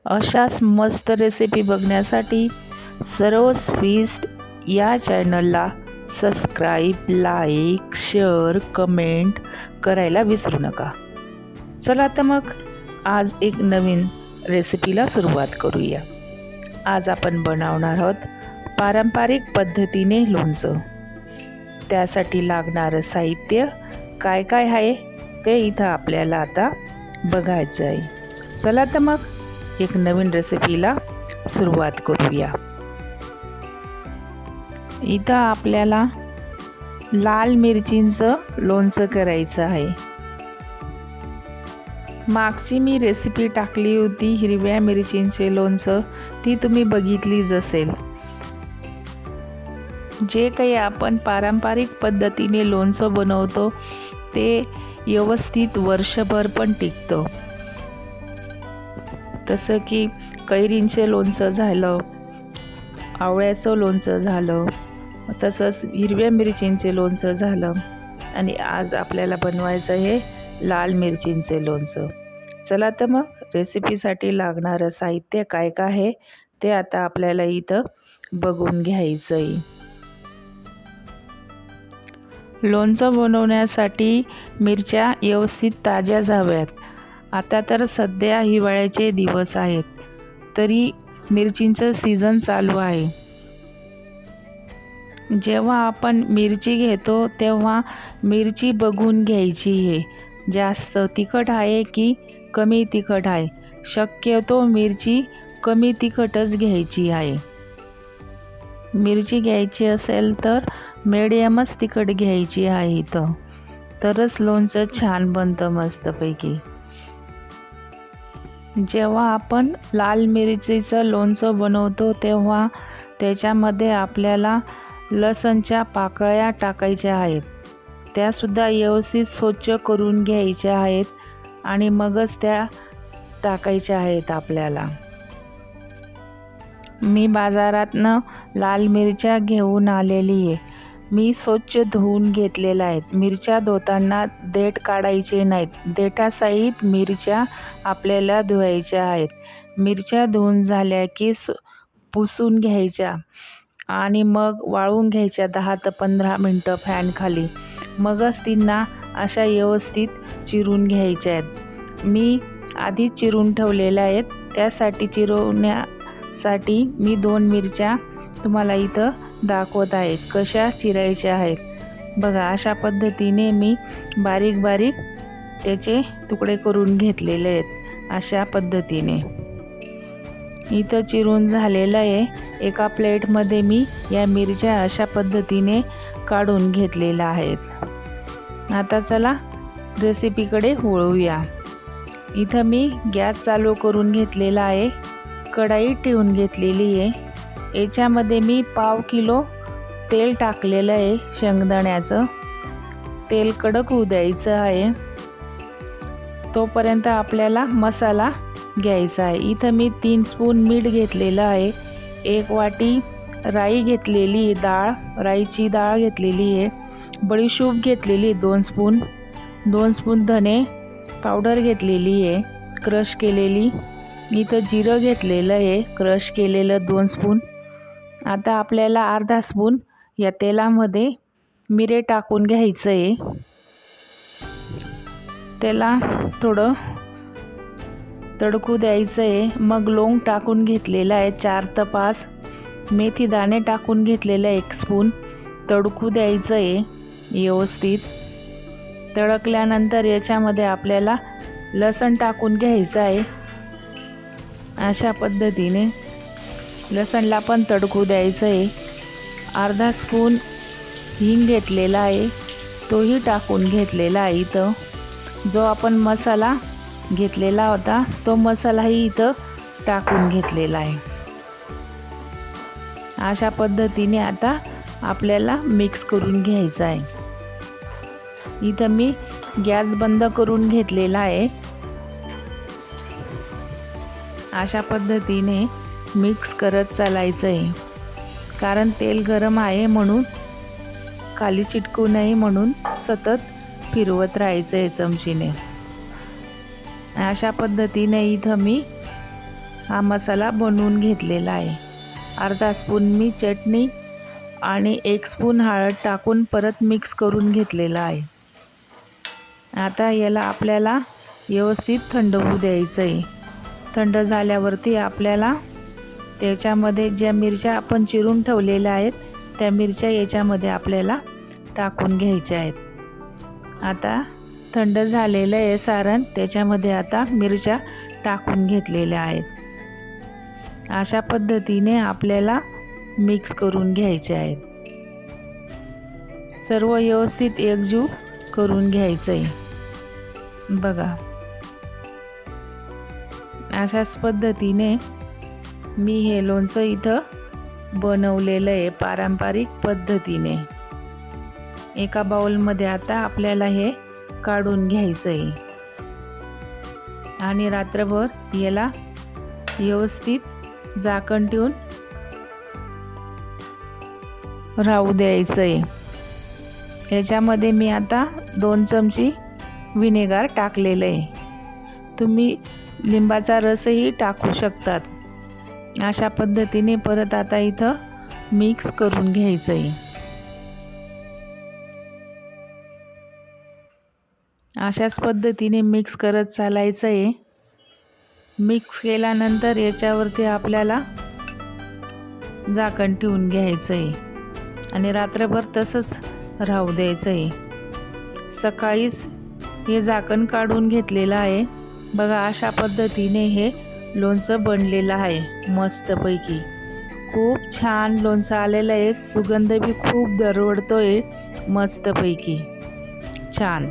अशाच मस्त रेसिपी बघण्यासाठी सरोज फीस्ट या चॅनलला सबस्क्राईब, लाईक, शेअर, कमेंट करायला विसरू नका। चला तर मग आज एक नवीन रेसिपीला सुरुवात करूया। आज आपण बनवणार आहोत पारंपरिक पद्धतीने लोणचं। त्यासाठी लागणारं साहित्य काय काय आहे ते इथं आपल्याला आता बघायचं आहे। चला तर मग एक नवीन रेसिपीला सुरुवात करूया। इथं आपल्याला लाल मिरचींचं लोणचं करायचं आहे। मागची मी रेसिपी टाकली होती हिरव्या मिरचींचे लोणचं, ती तुम्ही बघितलीच असेल। जे काही आपण पारंपरिक पद्धतीने लोणचं बनवतो ते व्यवस्थित वर्षभर पण टिकतं। तसं की कैरींचे लोणचं झालं, आवळ्याचं लोणचं झालं, तसंच हिरव्या मिरचींचे लोणचं झालं आणि आज आपल्याला बनवायचं हे लाल मिरचींचे लोणचं। चला तर मग रेसिपीसाठी लागणारं साहित्य काय काय आहे ते आता आपल्याला इथं बघून घ्यायचं आहे। लोणचं बनवण्यासाठी मिरच्या व्यवस्थित ताज्या हव्यात। आता तर सध्या हिवाळ्याचे दिवस आहेत, तरी मिरचींचं सीझन चालू आहे। जेव्हा आपण मिरची घेतो तेव्हा मिरची बघून घ्यायची आहे, जास्त तिखट आहे की कमी तिखट आहे। शक्यतो मिरची कमी तिखटच घ्यायची आहे। मिरची घ्यायची असेल तर मीडियमच तिखट घ्यायची आहे इथं, तरच लोणचं छान बनतं मस्तपैकी। जेव्हा आपण लाल मिरचीचं लोणचं बनवतो तेव्हा त्याच्यामध्ये आपल्याला लसणच्या पाकळ्या टाकायच्या आहेत। त्यासुद्धा व्यवस्थित स्वच्छ करून घ्यायच्या आहेत आणि मगच त्या टाकायच्या आहेत आपल्याला। मी बाजारातनं लाल मिरच्या घेऊन आलेली आहे। मी स्वच्छ धुवून घेतलेल्या आहेत। मिरच्या धुताना देठ काढायचे नाहीत, देठासहित मिरच्या आपल्याला धुवायच्या आहेत। मिरच्या धुवून झाल्या की पुसून घ्यायच्या आणि मग वाळवून घ्यायच्या 10 ते 15 मिनटं फॅनखाली, मगच त्यांना अशा व्यवस्थित चिरून घ्यायच्या आहेत। मी आधीच चिरून ठेवलेल्या आहेत, त्यासाठी चिरवण्यासाठी मी 2 मिरच्या तुम्हाला इथं दाखवत आहे कशा चिरायच्या आहेत। बघा, अशा पद्धतीने मी बारीक बारीक त्याचे तुकडे करून घेतलेले आहेत। अशा पद्धतीने इथं चिरून झालेलं आहे। एका प्लेटमध्ये मी या मिरच्या अशा पद्धतीने काढून घेतलेल्या आहेत। आता चला रेसिपीकडे वळूया। इथं मी गॅस चालू करून घेतलेला आहे, कढई ठेवून घेतलेली आहे। याच्यामध्ये मी पाव किलो तेल टाकलेलं आहे, शेंगदाण्याचं तेल कडक होऊ द्यायचं आहे, तोपर्यंत आपल्याला मसाला घ्यायचा आहे। इथं मी 3 स्पून मीठ घेतलेलं आहे, 1 वाटी राई घेतलेली डाळ, राईची डाळ घेतलेली आहे, बडीशोप घेतलेली 2 स्पून, 2 स्पून धने पावडर घेतलेली आहे क्रश केलेली। इथं जिरं घेतलेलं आहे क्रश केलेलं 2 स्पून। आता आपल्याला अर्धा स्पून या तेलामध्ये मिरे टाकून घ्यायचं आहे। त्याला थोडं तडकू द्यायचं आहे। मग लवंग टाकून घेतलेला आहे 4 ते 5, मेथी दाणे टाकून घेतलेलं 1 स्पून, तडकू द्यायचं आहे व्यवस्थित। तडकल्यानंतर याच्यामध्ये आपल्याला लसण टाकून घ्यायचं आहे। अशा पद्धतीने लसणला पण तडकू द्यायचं आहे। अर्धा स्पून हिंग घेतलेला आहे, तोही टाकून घेतलेला आहे इथं। जो आपण मसाला घेतलेला होता तो मसालाही इथं टाकून घेतलेला आहे। अशा पद्धतीने आता आपल्याला मिक्स करून घ्यायचं आहे। इथं मी गॅस बंद करून घेतलेला आहे। अशा पद्धतीने मिक्स करत चालायचं आहे, कारण तेल गरम आहे म्हणून खाली चिटकू नये म्हणून सतत फिरवत राहायचं आहे चमचीने। अशा पद्धतीने इथं मी हा मसाला बनवून घेतलेला आहे. अर्धा स्पून मी चटणी आणि 1 स्पून हळद टाकून परत मिक्स करून घेतलेला आहे. आता याला आपल्याला व्यवस्थित थंड होऊ द्यायचं आहे. थंड झाल्यावरती आपल्याला त्याच्यामध्ये ज्या मिरच्या आपण चिरून ठेवलेल्या आहेत त्या मिरच्या याच्यामध्ये आपल्याला टाकून घ्यायच्या आहेत. आता थंड झालेलं आहे सारण, त्याच्यामध्ये आता मिरच्या टाकून घेतलेल्या आहेत. अशा पद्धतीने आपल्याला मिक्स करून घ्यायचे आहेत. सर्व व्यवस्थित एकजीव करून घ्यायचं आहे. बघा, अशाच पद्धतीने मी हे लोणचं इथं बनवलेलं आहे पारंपरिक पद्धतीने. एका बाउलमध्ये आता आपल्याला हे काढून घ्यायचं आहे आणि रात्रभर याला व्यवस्थित झाकण ठेवून राहू द्यायचं आहे. याच्यामध्ये मी आता 2 चमचे विनेगर टाकलेलं आहे. तुम्ही लिंबाचा रसही टाकू शकतात. अशा पद्धतीने परत आता इथं मिक्स करून घ्यायचं आहे. अशाच पद्धतीने मिक्स करत चालायचं आहे. मिक्स केल्यानंतर याच्यावरती आपल्याला झाकण ठेवून घ्यायचं आहे आणि रात्रभर तसंच राहू द्यायचं आहे. सकाळीच हे झाकण काढून घेतलेलं आहे. बघा, अशा पद्धतीने हे लोणचं बनलेलं आहे मस्तपैकी. खूप छान लोणचं आलेलं आहे. सुगंध बी खूप दरवळतोय मस्तपैकी छान.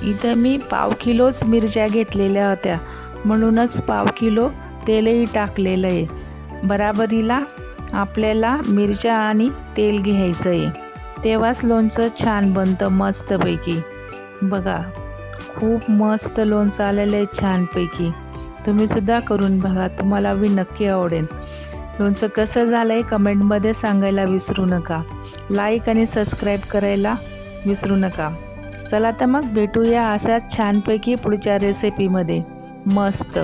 इथं मी 1/2 किलोच मिरच्या घेतलेल्या होत्या, म्हणूनच 1/2 किलो तेलही टाकलेलं आहे. बराबरीला आपल्याला मिरच्या आणि तेल घ्यायचं आहे, तेव्हाच लोणचं छान बनतं मस्तपैकी. बघा, खूप मस्त लोणचं आलेलं आहे छानपैकी. तुम्ही सुद्धा करून बघा, तुम्हाला बी नक्की आवडेल. लोणचं कसं झालं आहे कमेंटमध्ये सांगायला विसरू नका. लाईक आणि सबस्क्राईब करायला विसरू नका. चला तर मग भेटूया अशाच छानपैकी पुढच्या रेसिपीमध्ये. मस्त.